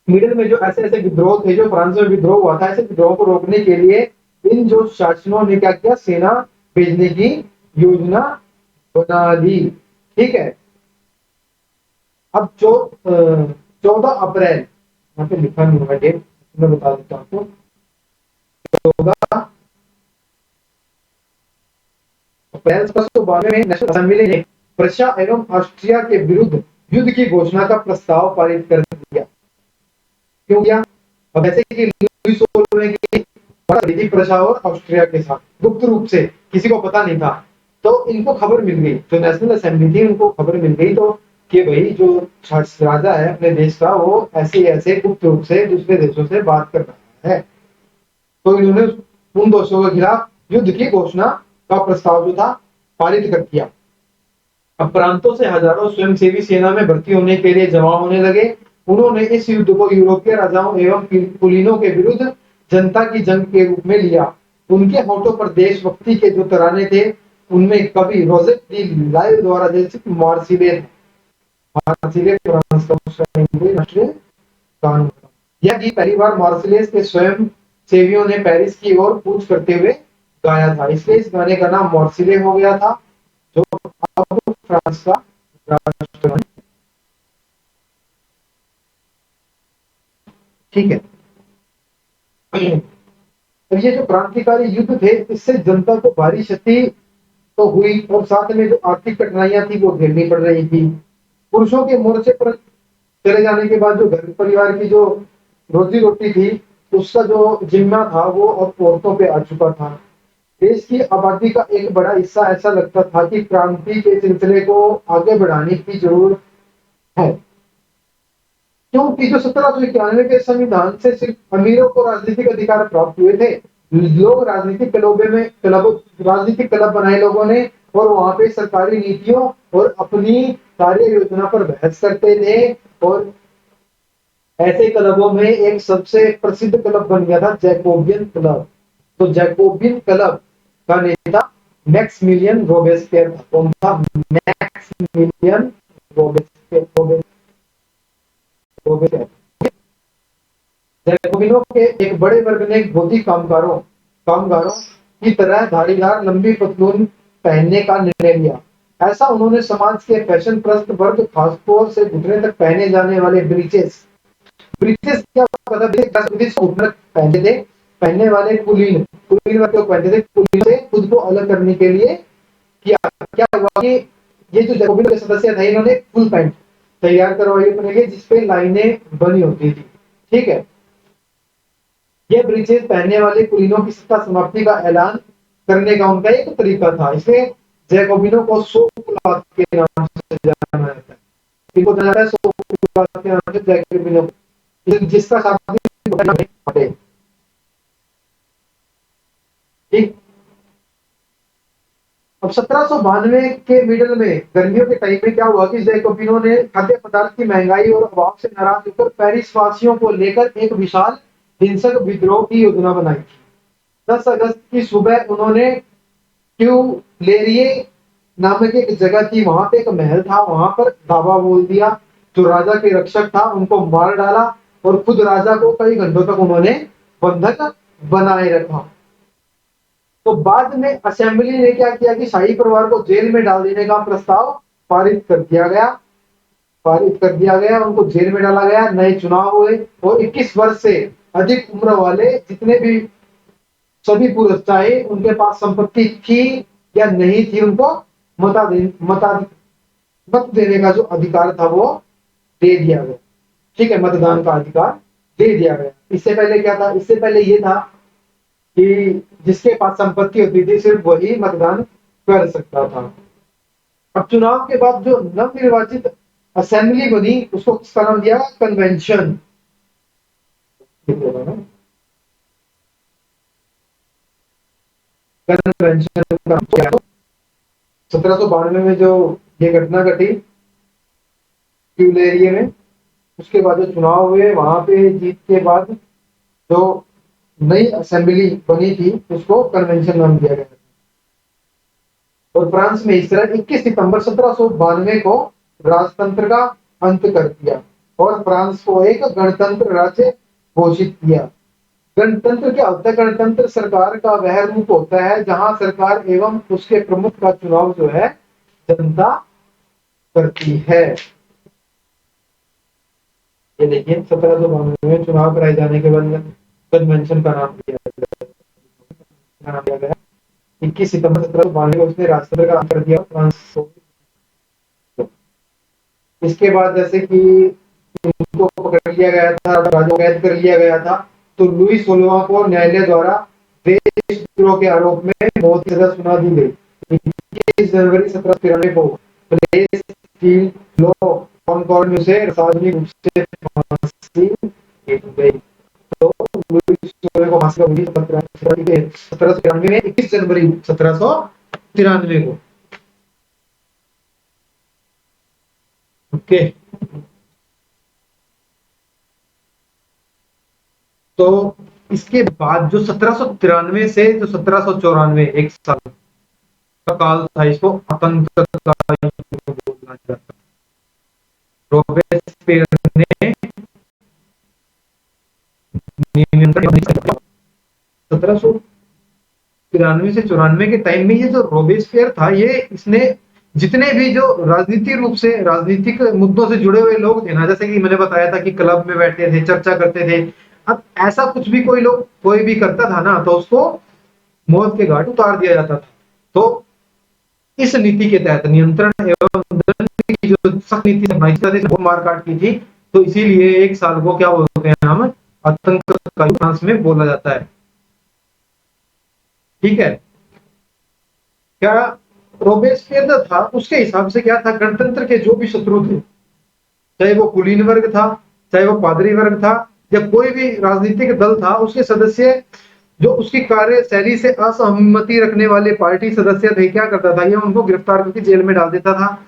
Speaker 1: मिडिल में जो ऐसे ऐसे विद्रोह थे, जो फ्रांस में विद्रोह हुआ था, ऐसे विद्रोह को रोकने के लिए इन जो शासकों ने क्या किया, सेना भेजने की योजना बना ली। ठीक है, अब 14 अप्रैल, यहाँ पे लिखा नहीं हुआ डेट, मैं बता देता हूँ आपको। 14 अप्रैल 1792 में नेशनल असेंबली ने प्रशा एवं ऑस्ट्रिया के विरुद्ध युद्ध की घोषणा का प्रस्ताव पारित कर दिया। क्यों किया? अब जैसे कि लुई 16वें की प्रशा और ऑस्ट्रिया के साथ गुप्त रूप से, किसी को पता नहीं था, तो इनको खबर मिल गई, जो नेशनल असेंबली थी उनको खबर मिल गई, तो कि भाई जो राजा है अपने देश का, वो ऐसे ऐसे गुप्त रूप से दूसरे देशों से बात कर रहा है। तो इन्होंने उन दोषों के खिलाफ युद्ध की घोषणा का प्रस्ताव जो था पारित कर दिया। अब प्रांतों से हजारों स्वयंसेवी सेना में भर्ती होने के लिए जमा होने लगे। उन्होंने इस युद्ध को यूरोपीय राजाओं एवं कुलीनों के विरुद्ध जनता की जंग के रूप में लिया। उनके होठों पर देशभक्ति के जो तराने थे, उनमें कवि रोजेट डी लाइव द्वारा रचित मार्सिले फ्रांस का राष्ट्रीय गान। यह गीत पहली बार मार्सिलेस के स्वयं सेवियों ने पेरिस की ओर कूच करते हुए गाया था, इसलिए इस गाने का नाम मार्सिले हो गया था, जो अब फ्रांस का राष्ट्रगान। ठीक है, अब ये जो क्रांतिकारी युद्ध थे, इससे जनता को भारी क्षति तो हुई, और साथ में जो आर्थिक कठिनाइयां थी वो झेलनी पड़ रही थी। पुरुषों के मोर्चे पर चले जाने के बाद जो घर परिवार की जो रोजी रोटी थी, उसका जो जिम्मा था वो अब औरतों पे आ चुका था। देश की आबादी का एक बड़ा हिस्सा ऐसा लगता था कि क्रांति के सिलसिले को आगे बढ़ाने की जरूरत है, क्योंकि जो 1791 के संविधान से सिर्फ अमीरों को राजनीतिक अधिकार प्राप्त हुए थे। लोग राजनीतिक क्लब बनाए लोगों ने, और वहां पे सरकारी नीतियों और अपनी कार्य योजना पर बहस करते थे। और ऐसे क्लबों में एक सबसे प्रसिद्ध क्लब बन गया था जैकोबियन क्लब। तो जैकोबियन क्लब का नेता मैक्सिमिलियन रोबेस्पियर था। कौन था? Maximilien Robespierre. जैकोबिनों के एक बड़े वर्ग ने धोती कामगारों की तरह धारीदार लंबी पतलून पहनने का निर्णय लिया। ऐसा उन्होंने समाज के फैशन प्रस्त वर्ग, खासतौर से घुटने तक पहने जाने वाले ब्रीचेस ब्रीचेस क्या पहनते थे, पहनने वाले कुलीन वर्ग को पहनते थे, कुलीन से खुद को अलग करने के लिए किया। क्या हुआ कि ये जो जैकोबिन के सदस्य थे, इन्होंने फुल पैंट तैयार करवाई अपने लिए, जिसपे लाइनें बनी होती थी। ठीक है, ये ब्रीचेस पहनने वाले कुलीनों की सत्ता समाप्ति का ऐलान करने का उनका एक तरीका था। इसलिए जैकोबिनों को सोकुलात के नाम से जाना जाता है। इनको जाना जाता है सोकुलात के नाम से, जैकोबिनों, जिसका शाब्दिक ठीक। अब 1792 के मिडल में गर्मियों के टाइम में क्या हुआ कि जैकोबिनों ने खाद्य पदार्थ की महंगाई और अभाव से नाराज होकर पेरिस वासियों को लेकर एक विशाल हिंसक विद्रोह की योजना बनाई थी। 10 अगस्त की सुबह उन्होंने ट्यूलेरिये नामक एक जगह थी, वहां पे एक महल था, वहां पर धावा बोल दिया। जो राजा के रक्षक था उनको मार डाला, और खुद राजा को कई घंटों तक उन्होंने बंधक बनाए रखा। तो बाद में असेंबली ने क्या किया कि शाही परिवार को जेल में डाल देने का प्रस्ताव पारित कर दिया गया, उनको जेल में डाला गया। नए चुनाव हुए और 21 वर्ष से अधिक उम्र वाले जितने भी सभी पुरुष, चाहे उनके पास संपत्ति थी या नहीं थी, उनको मत देने का जो अधिकार था वो दे दिया गया। ठीक है, मतदान का अधिकार दे दिया गया। इससे पहले क्या था? इससे पहले ये था कि जिसके पास संपत्ति होती थी सिर्फ वही मतदान कर सकता था। अब चुनाव के बाद जो नवनिर्वाचित असेंबली बनी उसको किसका नाम दिया? कन्वेंशन। कन्वेंशन का क्या? 1792 में जो ये घटना घटी ट्यूलेरिया में, उसके बाद जो चुनाव हुए वहां पे जीत के बाद जो नई असेंबली बनी थी उसको कन्वेंशन नाम दिया गया। और फ्रांस में इस तरह 21 सितंबर 1792 को राजतंत्र का अंत कर दिया और फ्रांस को एक गणतंत्र राज्य घोषित किया। गणतंत्र क्या होता है? गणतंत्र सरकार का वह रूप होता है जहां सरकार एवं उसके प्रमुख का चुनाव जो है जनता करती है। ये देखिए 1792 में चुनाव कराए जाने के बाद कन्वेंशन का नाम दिया गया। 21 सितंबर 1792 को उसने राजतंत्र का अंत कर दिया फ्रांस को। इसके बाद जैसे कि उनको पकड़ लिया गया था, राजा को कैद कर लिया गया था, तो लुई 16वां को न्यायालय द्वारा देशद्रोह के आरोप में मौत की सजा सुना दी गई। 21 जनवरी 1793 को प्लेस स्टील लॉ कॉनकॉर्ड में उसे सार्वजनिक रूप से फांसी दी गई। तो लुई 16 को फांसी हुई 1793 में, 21 जनवरी 1793 को। ओके, तो इसके बाद जो 1793 से जो 1794 एक साल का काल था, इसको आतंक का युग बोला जाता है। रोबेस्पियर ने 1793 से 94 के टाइम में ये जो रोबेस्पियर था, ये इसने जितने भी जो राजनीतिक रूप से राजनीतिक मुद्दों से जुड़े हुए लोग थे ना, जैसे कि मैंने बताया था कि क्लब में बैठते थे, चर्चा करते थे, अब ऐसा कुछ भी कोई भी करता था ना, तो उसको मौत के घाट उतार दिया जाता था। तो इस नीति के तहत नियंत्रण एवं दंड की जो सख्त नीति बनाई थी, मारकाट की थी, तो इसीलिए एक साल को क्या बोलते हैं हम? आतंक का युग फ्रांस में बोला जाता है। ठीक है, क्या रोबेस्पियर जो था उसके हिसाब से क्या था? गणतंत्र के जो भी शत्रु थे, चाहे वो कुलीन वर्ग था, चाहे वो पादरी वर्ग था, या कोई भी राजनीतिक दल था, उसके सदस्य जो उसकी कार्यशैली से असहमति रखने वाले पार्टी सदस्य थे, क्या करता था? ये उनको गिरफ्तार करके जेल में डाल देता था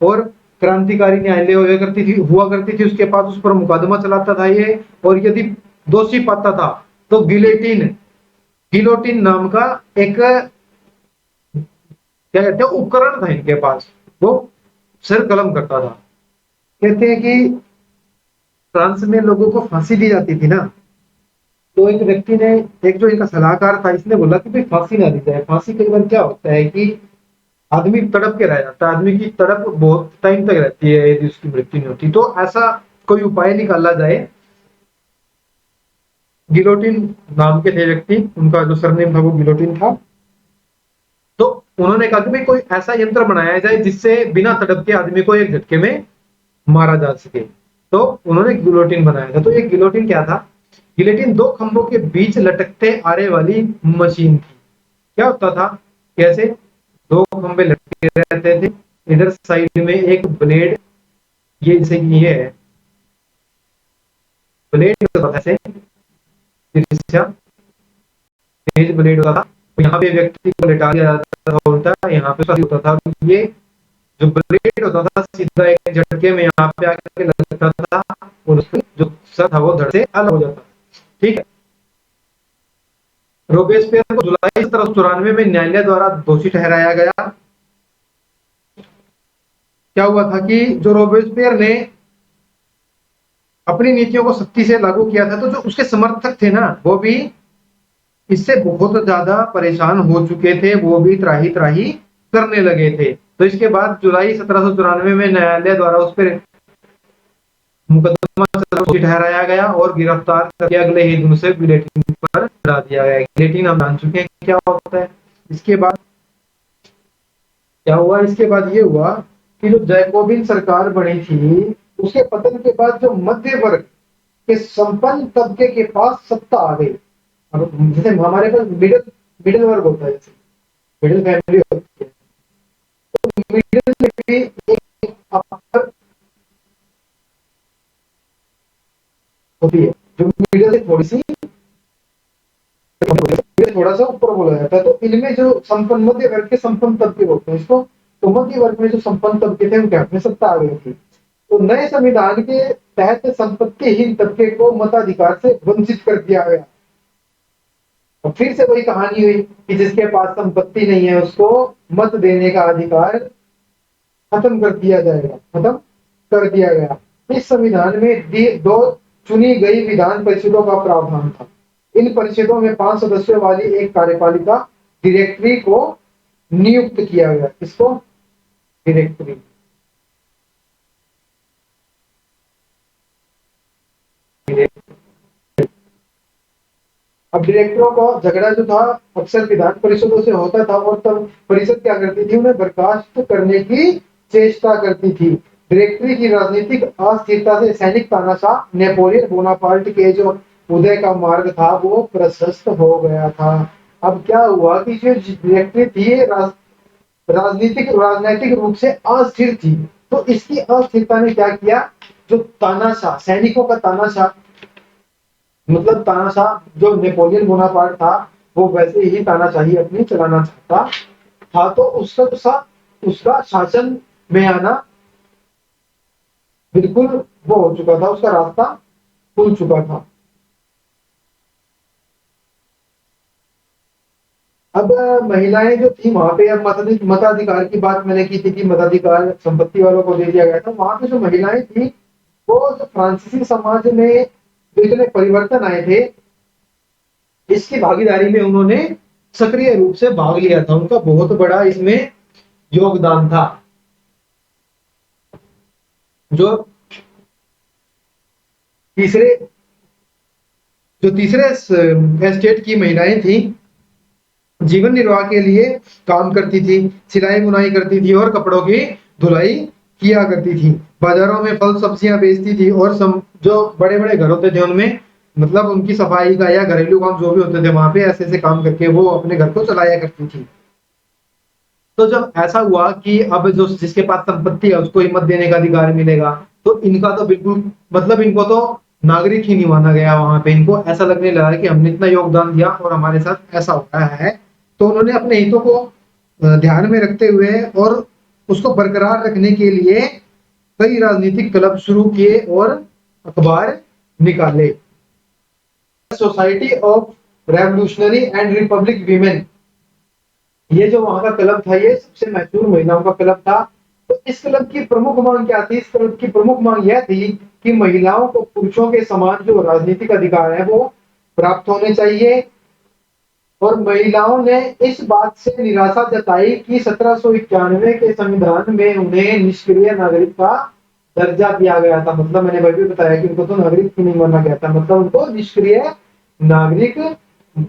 Speaker 1: और क्रांतिकारी न्यायालय हुआ करती थी उसके पास, उस पर मुकदमा चलाता था ये, और यदि दोषी पाता था तो गिलोटिन नाम का एक क्या कहते हैं उपकरण था इनके पास, वो सिर कलम करता था। कहते हैं कि फ्रांस में लोगों को फांसी दी जाती थी ना, तो एक व्यक्ति ने, एक जो इनका सलाहकार था, इसने बोला कि भाई फांसी ना दी जाए। फांसी कई बार क्या होता है कि आदमी तड़प के रह जाता है, आदमी की तड़प बहुत टाइम तक रहती है यदि उसकी मृत्यु नहीं होती, तो ऐसा कोई उपाय निकाला जाए। गिलोटिन नाम के थे व्यक्ति, उनका जो सरनेम था वो गिलोटिन था। तो उन्होंने कहा कि भाई कोई ऐसा यंत्र बनाया जाए जिससे बिना तड़प के आदमी को एक झटके में मारा जा सके। तो उन्होंने गिलोटिन बनाया था। तो ये गिलोटिन क्या था? गिलोटिन दो खंभों के बीच लटकते आरे वाली मशीन थी। क्या होता था? कैसे? दो खंभे लटके रहते थे, इधर साइड में एक ब्लेड, ये जैसे ये है ब्लेड होता था, ऐसे तेज ब्लेड होता था, तो यहाँ पे व्यक्ति को लेटा दिया जाता था उल्टा, यहाँ पे होता था, ये जो ब्लेड होता था सीधा एक झटके में यहाँ पे आके लगता था और उसका जो सर था वो धड़ से अलग हो जाता। ठीक है, रोबेस्पियर को जुलाई 1794 में न्यायालय द्वारा दोषी ठहराया गया। क्या हुआ था कि जो रोबेस्पियर ने अपनी नीतियों को सख्ती से लागू किया था, तो जो उसके समर्थक थे ना, वो भी इससे बहुत ज्यादा परेशान हो चुके थे, वो भी त्राही त्राही करने लगे थे। तो इसके बाद जुलाई 1794 में न्यायालय द्वारा उस पर मुकदमा ठहराया गया और गिरफ्तार करके अगले ही दिन उसे गिलेटिन पर चढ़ा दिया गया। गिलेटिन हम जान चुके हैं क्या होता है। इसके बाद क्या हुआ, इसके बाद ये हुआ कि जो जैकोबिन सरकार बनी थी, उसके पतन के बाद जो मध्य वर्ग के संपन्न तबके के पास सत्ता आ गई। अब जैसे हमारे पास मिडिल मिडिल वर्ग होता है, जैसे मिडिल फैमिली होती है, तो मिडिल में भी एक अपर होती है, जो मिडिल से थोड़ी सी थोड़ा सा ऊपर बोला जाता है। तो इनमें जो संपन्न मध्य वर्ग के संपन्न तबके होते हैं इसको, तो मध्य वर्ग में जो संपन्न तबके थे उनके हाथ में सत्ता आ गई थी। तो नए संविधान के तहत संपत्तिहीन तबके को मताधिकार से वंचित कर दिया गया। और फिर से वही कहानी हुई कि जिसके पास संपत्ति नहीं है उसको मत देने का अधिकार खत्म कर दिया जाएगा, खत्म कर दिया गया। इस संविधान में दो चुनी गई विधान परिषदों का प्रावधान था। इन परिषदों में 5 सदस्यों वाली एक कार्यपालिका डायरेक्टरी को नियुक्त किया गया। इसको डायरेक्टरी, अब डायरेक्टरों का झगड़ा जो था अक्सर विधान परिषदों से होता था, और तब परिषद क्या करती थी, उन्हें बर्खास्त करने की चेष्टा करती थी। डायरेक्टरी की राजनीतिक अस्थिरता से सैनिक तानाशाह नेपोलियन बोनापार्ट के जो उदय का मार्ग था वो प्रशस्त हो गया था। अब क्या हुआ कि जो डायरेक्टरी थी राजनीतिक रूप से अस्थिर थी, तो इसकी अस्थिरता ने क्या किया, जो तानाशाह सैनिकों का तानाशाह, मतलब तानाशाह जो नेपोलियन बोनापार्ट था वो वैसे ही तानाशाही अपनी चलाना चाहता था, तो उसका शासन में आना बिल्कुल वो हो चुका था, उसका रास्ता खुल चुका था। अब महिलाएं जो थी वहां पे, अब मताधिकार की बात मैंने की थी कि मताधिकार संपत्ति वालों को दे दिया गया था। वहां पे जो महिलाएं थी वो फ्रांसीसी समाज में जो इतने परिवर्तन आए थे इसकी भागीदारी में उन्होंने सक्रिय रूप से भाग लिया था। उनका बहुत बड़ा इसमें योगदान था। जो तीसरे जो तीसरे एस्टेट की महिलाएं थी जीवन निर्वाह के लिए काम करती थी, सिलाई बुनाई करती थी और कपड़ों की धुलाई किया करती थी। बाजारों में फल सब्जियां बेचती थी और जो बड़े बड़े घर होते थे उनमें मतलब उनकी सफाई का या घरेलू काम जो भी होते थे वहां पे ऐसे ऐसे काम करके वो अपने घर को चलाया करती थी। तो जब ऐसा हुआ कि अब जो जिसके पास संपत्ति है उसको ही मत देने का अधिकार मिलेगा, तो इनका तो बिल्कुल मतलब इनको तो नागरिक ही नहीं माना गया। वहां पे इनको ऐसा लगने लगा कि हमने इतना योगदान दिया और हमारे साथ ऐसा हो रहा है। तो उन्होंने अपने हितों को ध्यान में रखते हुए और उसको बरकरार रखने के लिए कई राजनीतिक क्लब शुरू किए और अखबार निकाले। Society of revolutionary and Republic women, ये जो वहां का क्लब था ये सबसे मशहूर महिलाओं का क्लब था। तो इस क्लब की प्रमुख मांग क्या थी, इस क्लब की प्रमुख मांग यह थी कि महिलाओं को पुरुषों के समान जो राजनीतिक अधिकार है वो प्राप्त होने चाहिए। और महिलाओं ने इस बात से निराशा जताई कि 1791 के संविधान में उन्हें निष्क्रिय नागरिक का दर्जा दिया गया था। मतलब मैंने वही भी बताया कि उनको तो नागरिक ही नहीं माना गया था, मतलब उनको निष्क्रिय नागरिक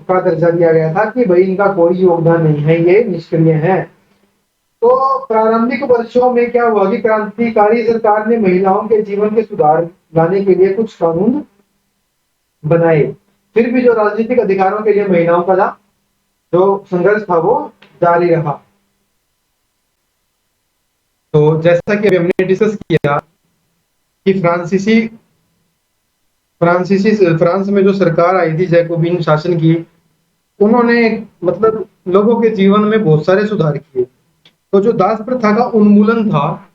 Speaker 1: का दर्जा दिया गया था कि भाई इनका कोई योगदान नहीं है, ये निष्क्रिय है। तो प्रारंभिक वर्षों में क्या हुआ कि क्रांतिकारी सरकार ने महिलाओं के जीवन के सुधार लाने के लिए कुछ कानून बनाए। फिर भी जो राजनीतिक अधिकारों के लिए महिलाओं का जो संघर्ष था वो जारी रहा। तो जैसा कि अभी हमने डिस्कस किया कि फ्रांस में जो सरकार आई थी जैकोबिन शासन की, उन्होंने मतलब लोगों के जीवन में बहुत सारे सुधार किए। तो जो दास प्रथा का उन्मूलन था,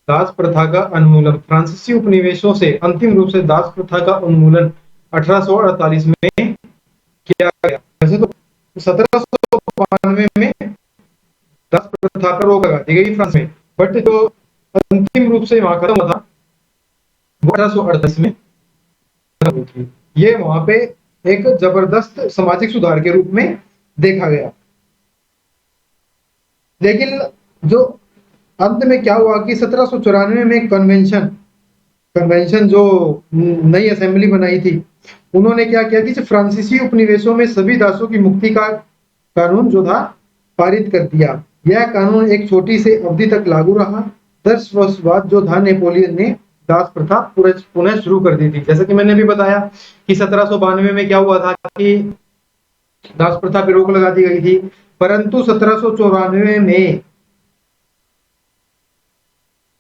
Speaker 1: दास प्रथा का उन्मूलन फ्रांसीसी उपनिवेशों से अंतिम रूप से दास प्रथा का उन्मूलन 1848 में किया गया। वैसे तो 1792 में दास प्रथा पर रोक लगा दी गई फ्रांस में, बट जो अंतिम रूप से वहां खत्म हुआ था वो 1848 में खत्म हुई थी। ये वहां पे एक जबरदस्त सामाजिक सुधार के रूप में देखा गया। लेकिन जो अंत में क्या हुआ कि 1794 में कन्वेंशन जो नई असेंबली बनाई थी, उन्होंने क्या किया कि फ्रांसीसी उपनिवेशों में सभी दासों की मुक्ति का कानून जो था पारित कर दिया। यह कानून एक छोटी सी अवधि तक लागू रहा। 10 वर्ष बाद जो था नेपोलियन ने दास प्रथा पुनः शुरू कर दी थी। जैसे कि मैंने भी बताया कि 1792 में क्या हुआ था कि दास प्रथा पे रोक लगा दी गई थी, परंतु 1794 में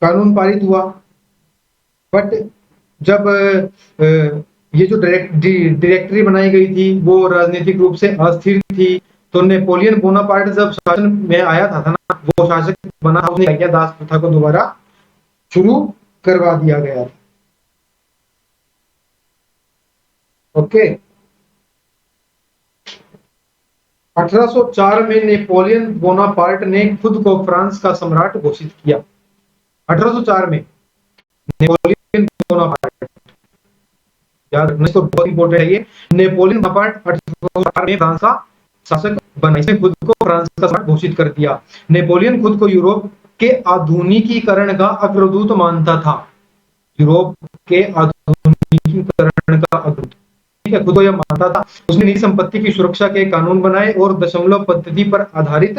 Speaker 1: कानून पारित हुआ। बट जब ये जो डायरेक्टरी बनाई गई थी वो राजनीतिक रूप से अस्थिर थी, तो नेपोलियन बोनापार्ट जब शासन में आया था ना, वो शासक बना, उसने क्या किया, दास प्रथा को दोबारा शुरू करवा दिया गया। ओके। 1804 में नेपोलियन बोनापार्ट ने खुद को फ्रांस का सम्राट घोषित किया। 1804 में नेपोलियन बोनापार्ट, याद रखना, तो बहुत इंपॉर्टेंट है ये। नेपोलियन बोनापार्ट 1804 में फ्रांस का शासक बना, इसने खुद को फ्रांस का सम्राट घोषित कर दिया। नेपोलियन खुद को यूरोप के आधुनिकीकरण का अग्रदूत मानता था। यूरोप के आधुनिकीकरण का अग्रदूत, ठीक है, खुद को यह मानता था। उसने निजी संपत्ति की सुरक्षा के कानून बनाए और दशमलव पद्धति पर आधारित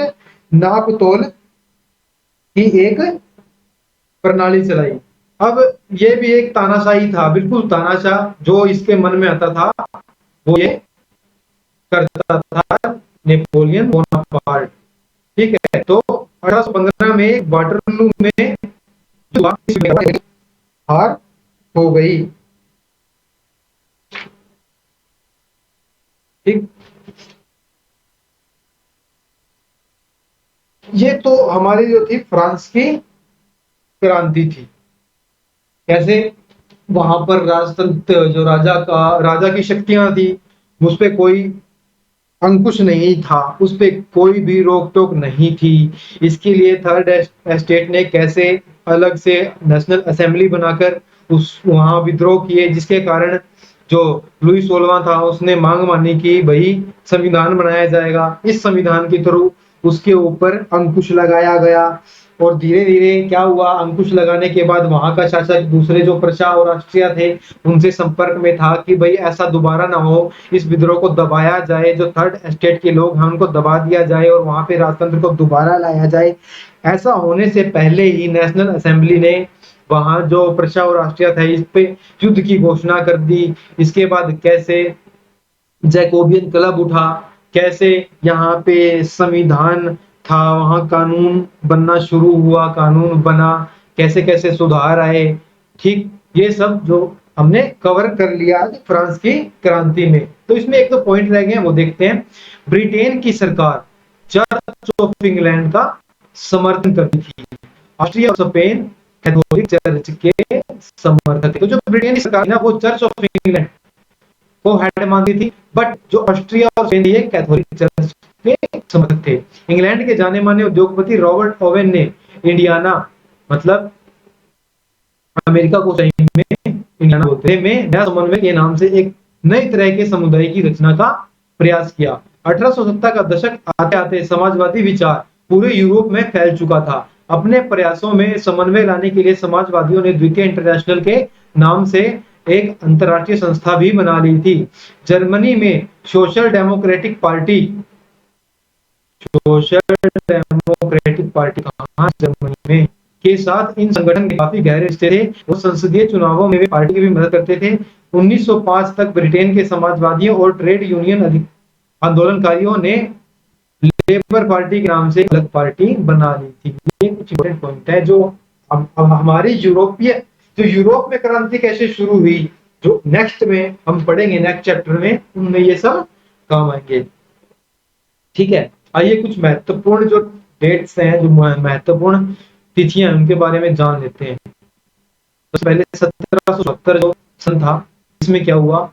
Speaker 1: नाप तोल की एक प्रणाली चलाई। अब ये भी एक तानाशाही था, बिल्कुल तानाशाह, जो इसके मन में आता था वो ये करता था नेपोलियन बोनापार्ट। ठीक है, तो 1815 में वाटरलू में हार हो गई। ठीक, ये तो हमारी जो थी फ्रांस की क्रांति थी। कैसे वहां पर राजतंत्र, जो राजा की शक्तियां थी, उस पर कोई अंकुश नहीं था, उस पर कोई भी रोक टोक नहीं थी। इसके लिए थर्ड एस्टेट ने कैसे अलग से नेशनल असेंबली बनाकर उस वहां विद्रोह किए, जिसके कारण जो लुई 16वां था उसने मांग मानी कि भाई संविधान बनाया जाएगा। इस संविधान के थ्रू उसके ऊपर अंकुश लगाया गया, और धीरे धीरे क्या हुआ, अंकुश लगाने के बाद वहां का शासक दूसरे जो प्रशा और ऑस्ट्रिया थे उनसे संपर्क में था कि भाई ऐसा दोबारा ना हो, इस विद्रोह को दबाया जाए, जो थर्ड एस्टेट के लोग हैं उनको दबा दिया जाए और वहां पे राजतंत्र को दोबारा लाया जाए। ऐसा होने से पहले ही नेशनल असेंबली ने वहां जो प्रशा और ऑस्ट्रिया था इस पे युद्ध की घोषणा कर दी। इसके बाद कैसे जैकोबियन क्लब उठा, कैसे यहाँ पे संविधान था, वहां कानून बनना शुरू हुआ, कानून बना, कैसे कैसे सुधार आए। ठीक, ये सब जो हमने कवर कर लिया आज फ्रांस की क्रांति में। तो इसमें एक दो पॉइंट रह गए हैं, वो देखते हैं। ब्रिटेन की सरकार चर्च ऑफ इंग्लैंड का समर्थन करती थी। ऑस्ट्रिया और स्पेन कैथोलिक चर्च के समर्थक थे। तो जो ब्रिटेन की सरकार ना, वो चर्च ऑफ इंग्लैंड को हेड मानती थी, बट जो ऑस्ट्रिया और स्पेन ये कैथोलिक चर्च के समर्थक थे। इंग्लैंड के जाने माने उद्योगपति रॉबर्ट ओवेन ने इंडियाना, मतलब अमेरिका को सही में इंडियाना बोलते हैं, में नया समन्वय के नाम से एक नई तरह के समुदाय की रचना का प्रयास किया। 1870 का दशक आते आते समाजवादी विचार पूरे यूरोप में फैल चुका था। अपने प्रयासों में समन्वय लाने के लिए समाजवादियों ने द्वितीय इंटरनेशनल के नाम से एक अंतरराष्ट्रीय संस्था भी बना ली थी। जर्मनी में सोशल डेमोक्रेटिक पार्टी, कहाँ, जर्मनी में, के साथ इन संगठन के काफी गहरे रिश्ते थे और संसदीय चुनावों में वे पार्टी की भी मदद करते थे। 1905 तक ब्रिटेन के समाजवादियों और ट्रेड यूनियन आंदोलनकारियों ने लेबर पार्टी के नाम से अलग पार्टी बना ली थी। ये कुछ इंपॉर्टेंट पॉइंट है जो अब हमारी यूरोपीय, जो यूरोप में क्रांति कैसे शुरू हुई, जो नेक्स्ट में हम पढ़ेंगे, नेक्स्ट चैप्टर में, उनमें ये सब काम आएंगे। ठीक है, आइए कुछ महत्वपूर्ण जो डेट्स हैं, जो महत्वपूर्ण तिथियां, उनके बारे में जान लेते हैं। तो पहले 1770 जो सन था, इसमें क्या हुआ,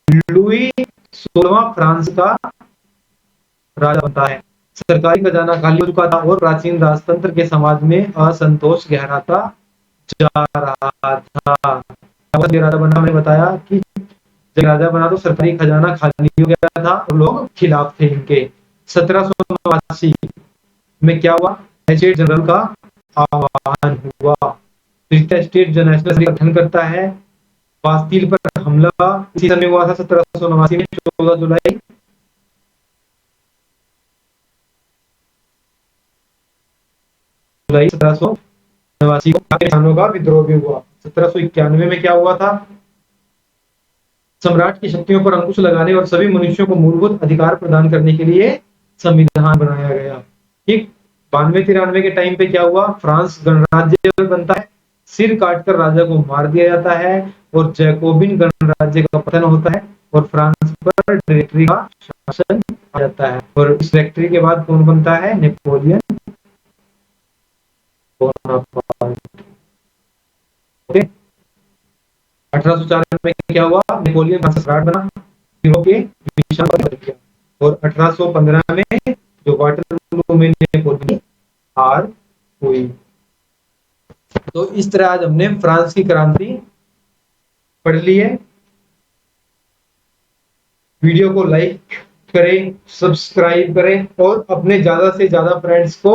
Speaker 1: लुई 16वां फ्रांस का राजा बनता है। सरकारी खजाना खाली हो चुका था और प्राचीन राजतंत्र के समाज में असंतोष गहराता जा रहा था। राजा बना, मैंने बताया कि जब राजा बना तो सरकारी खजाना खाली हो गया था और लोग खिलाफ थे इनके। 1789 में क्या हुआ, एजेड जनरल का आह्वान हुआ। तीसरा स्टेट जो नेशनल असेंबली का गठन करता है। बास्टील पर हमला इसी समय हुआ था 1789 में, 14 जुलाई। जुलाई 1789 को किसानों का विद्रोह भी हुआ। 1791 में क्या हुआ था? सम्राट की शक्तियों पर अंकुश लगाने और सभी मनुष्यों को मूलभूत अधिकार प्रदान करने के लिए संविधान बनाया गया। ठीक, 92-93 के टाइम पे क्या हुआ? फ्रांस गणराज्य बनता है, सिर काटकर राजा को मार दिया जाता है और जैकोबिन गणराज्य का पतन होता है और फ्रांस पर डायरेक्टरी का शासन आ जाता है। और इस डायरेक्टरी के बाद कौन बनता है? Napoleon Bonaparte. ओके, 1804 में क्या हुआ? नेपोलियन फ्रांस का सम्राट बना, यूरोप के विशाल बदल गया। और 1815 में जो वाटरलू में नेपोलियन की हार हुई। तो इस तरह आज हमने फ्रांस की क्रांति पढ़ ली है। वीडियो को लाइक करें, सब्सक्राइब करें और अपने ज्यादा से ज्यादा फ्रेंड्स को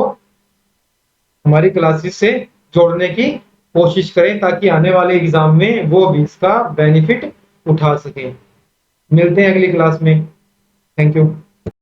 Speaker 1: हमारी क्लासेस से जोड़ने की कोशिश करें ताकि आने वाले एग्जाम में वो भी इसका बेनिफिट उठा सकें। मिलते हैं अगली क्लास में। Thank you.